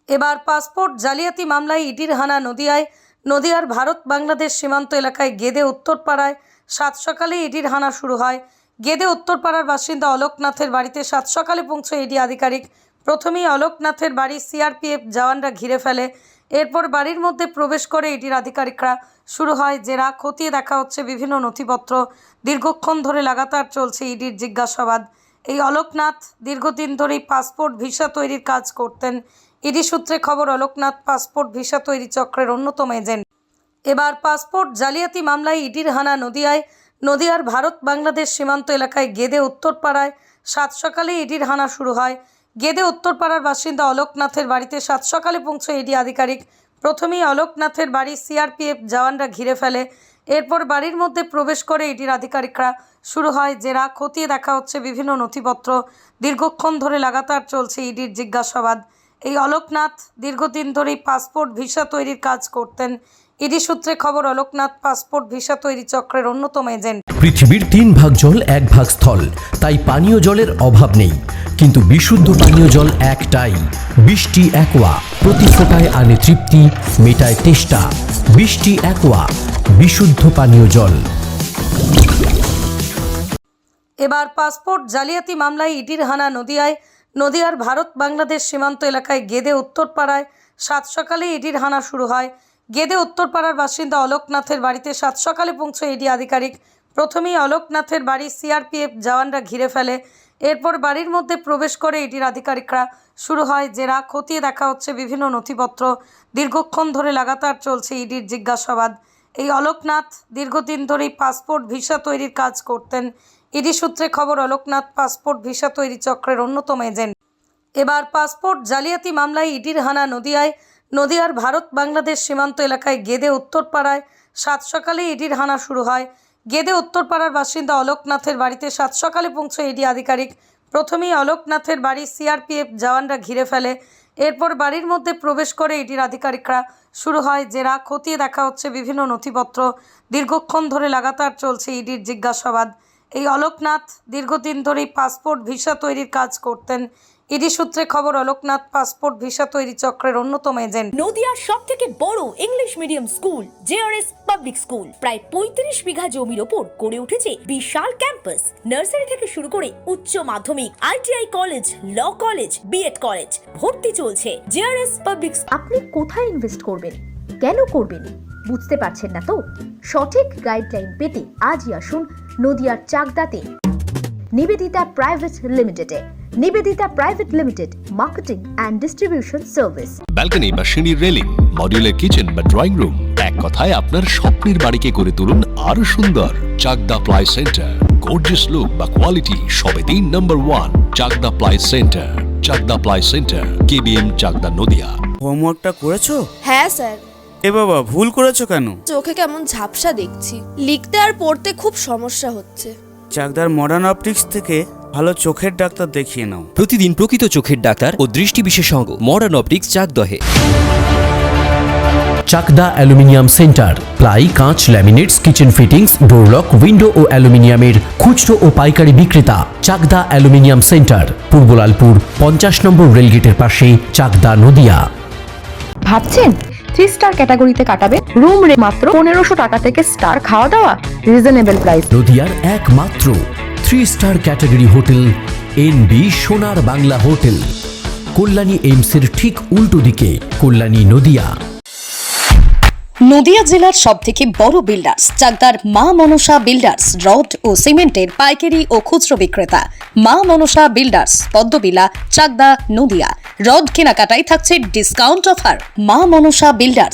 এবার পাসপোর্ট জালিয়াতি মামলায় ইডির হানা নদিয়ার ভারত বাংলাদেশ সীমান্ত এলাকায় গেদে উত্তরপাড়ায় সাত সকালে ইডির হানা শুরু হয়। গেদে উত্তরপাড়ার বাসিন্দা অলোকনাথের বাড়িতে সাত সকালে পৌঁছে ইডি আধিকারিক। প্রথমেই অলোকনাথের বাড়ি সিআরপিএফ জওয়ানরা ঘিরে ফেলে। এরপর বাড়ির মধ্যে প্রবেশ করে ইডির আধিকারিকরা। শুরু হয় জেরা, খতিয়ে দেখা হচ্ছে বিভিন্ন নথিপত্র। দীর্ঘক্ষণ ধরে লাগাতার চলছে ইডির জিজ্ঞাসাবাদ। এই অলোকনাথ দীর্ঘদিন ধরেই পাসপোর্ট ভিসা তৈরির কাজ করতেন। ইডি সূত্রে খবর, অলোকনাথ পাসপোর্ট ভিসা তৈরি চক্রের অন্যতম এজেন্ট। এবার পাসপোর্ট জালিয়াতি মামলায় ইডির হানা নদিয়ার ভারত বাংলাদেশ সীমান্ত এলাকায় গেদে উত্তরপাড়ায় সাত সকালে ইডির হানা শুরু হয়। গেদে উত্তরপাড়ার বাসিন্দা অলোকনাথের বাড়িতে সাত সকালে পৌঁছে ইডি আধিকারিক। প্রথমেই অলোকনাথের বাড়ি সিআরপিএফ জওয়ানরা ঘিরে ফেলে। এরপর বাড়ির মধ্যে প্রবেশ করে ইডির আধিকারিকরা। শুরু হয় জেরা, খতিয়ে দেখা হচ্ছে বিভিন্ন নথিপত্র। দীর্ঘক্ষণ ধরে লাগাতার চলছে ইডির জিজ্ঞাসাবাদ। এই অলোকনাথ দীর্ঘদিন ধরেই পাসপোর্ট ভিসা তৈরির কাজ করতেন। ইডি সূত্রে খবর, অলোকনাথ পাসপোর্ট ভিসা তৈরি চক্রের অন্যতম এজেন্ট। পৃথিবীর 3 ভাগ জল 1 ভাগ স্থল, তাই পানীয় জলের অভাব নেই। কিন্তু বিশুদ্ধ পানীয় জল একটাই, বৃষ্টি অ্যাকোয়া। প্রতি ফোঁটায় আনে তৃপ্তি, মেটায় তেষ্টা। বৃষ্টি অ্যাকোয়া, বিশুদ্ধ পানীয় জল। এবার পাসপোর্ট জালিয়াতি মামলায় ইডির হানা নদিয়ার ভারত বাংলাদেশ সীমান্ত এলাকায় গেদে উত্তরপাড়ায় সাত সকালে ইডির হানা শুরু হয়। গেদে উত্তরপাড়ার বাসিন্দা অলোকনাথের বাড়িতে সাত সকালে পৌঁছে ইডি আধিকারিক। প্রথমেই অলোকনাথের বাড়ি সিআরপিএফ জওয়ানরা ঘিরে ফেলে। এরপর বাড়ির মধ্যে প্রবেশ করে ইডির আধিকারিকরা। শুরু হয় জেরা, খতিয়ে দেখা হচ্ছে বিভিন্ন নথিপত্র। দীর্ঘক্ষণ ধরে লাগাতার চলছে ইডির জিজ্ঞাসাবাদ। এই অলোকনাথ দীর্ঘদিন ধরেই পাসপোর্ট ভিসা তৈরির কাজ করতেন। ইডি সূত্রে খবর, অলোকনাথ পাসপোর্ট ভিসা তৈরি চক্রের অন্যতম এজেন্ট। এবার পাসপোর্ট জালিয়াতি মামলায় ইডির হানা নদিয়ার ভারত বাংলাদেশ সীমান্ত এলাকায় গেদে উত্তরপাড়ায় সাত সকালে ইডির হানা শুরু হয়। গেদে উত্তরপাড়ার বাসিন্দা অলোকনাথের বাড়িতে সাত সকালে পৌঁছে ইডি আধিকারিক। প্রথমেই অলোকনাথের বাড়ি সিআরপিএফ জওয়ানরা ঘিরে ফেলে। এরপর বাড়ির মধ্যে প্রবেশ করে ইডির আধিকারিকরা। শুরু হয় জেরা, খতিয়ে দেখা হচ্ছে বিভিন্ন নথিপত্র। দীর্ঘক্ষণ ধরে লাগাতার চলছে ইডির জিজ্ঞাসাবাদ। এই অলোকনাথ দীর্ঘদিন ধরেই পাসপোর্ট ভিসা তৈরির কাজ করতেন। ইডি সূত্রে খবর, অলোকনাথ পাসপোর্ট ভিসা তৈরি চক্রের অন্যতম এজেন্ট। নদিয়ার সবথেকে বড় English medium school JRS public school প্রায় 35 বিঘা জমির ওপর গড়ে উঠেছে বিশাল ক্যাম্পাস। নার্সারি থেকে শুরু করে উচ্চ মাধ্যমিক, ITI college, law college, BEd college ভর্তি চলছে। JRS public. আপনি কোথায় ইনভেস্ট করবেন, কেন করবেন বুঝতে পারছেন না তো? সঠিক গাইডলাইন পেতে আজই আসুন নদিয়ার চাকদাতে নিবেদিতা প্রাইভেট লিমিটেডে। Nivedita private limited, marketing and distribution service. Balcony বা সিঁড়ির রেলিং, মডিউলার কিচেন বা ড্রয়িং রুম, এক কথায় আপনার স্বপ্নের বাড়িকে করে তুলুন আরো সুন্দর। Chakda ply centre, gorgeous look বা কোয়ালিটি সবে 3 নম্বর 1 Chakda ply centre. Chakda ply centre, KBM, Chakda, Nadia. হোমওয়ার্কটা করেছো? হ্যাঁ স্যার। এ বাবা, ভুল করেছো কেন? চোখে কেমন ঝাপসা দেখছি, লিখতে আর পড়তে খুব সমস্যা হচ্ছে। চাকদার মডার্ন অপটিক্স থেকে ভালো চোখের ডাক্তার দেখিয়ে নাও। প্রতিদিন প্রকৃত চোখের ডাক্তার ও দৃষ্টি বিশেষজ্ঞ মডার্ন অপটিক্স, চাকদহে। চাকদা অ্যালুমিনিয়াম সেন্টার, প্লাই, কাঁচ, laminates, kitchen fittings, door lock, window ও অ্যালুমিনিয়ামের খুচরো ও পাইকারি বিক্রেতা। চাকদা অ্যালুমিনিয়াম সেন্টার, পূর্বলালপুর 50 নম্বর রেলগেটের পাশে, চাকদা, নদিয়া। ভাবছেন 3 স্টার ক্যাটাগরিতে কাটাবে? রুম রে মাত্র 1500 টাকা থেকে স্টার, খাওয়া দাওয়া রিজনেবল প্রাইস। নদিয়ার একমাত্র 3 স্টার ক্যাটাগরি হোটেল এনবি সোনার বাংলা হোটেল, কল্যাণী এইমসের ঠিক উল্টো দিকে, কল্যাণী, নদিয়া। নদিয়া জেলার সবথেকে বড় বিল্ডার্স চাকদার মা মনসা বিল্ডার্স, রড ও সিমেন্টের পাইকারি ও খুচরো বিক্রেতা। মা মনসা বিল্ডার্স, পদ্মবিলা, চাকদা, নদিয়া। রড কেনাকাটায় থাকছে ডিসকাউন্ট অফার। মা মনসা বিল্ডার্স,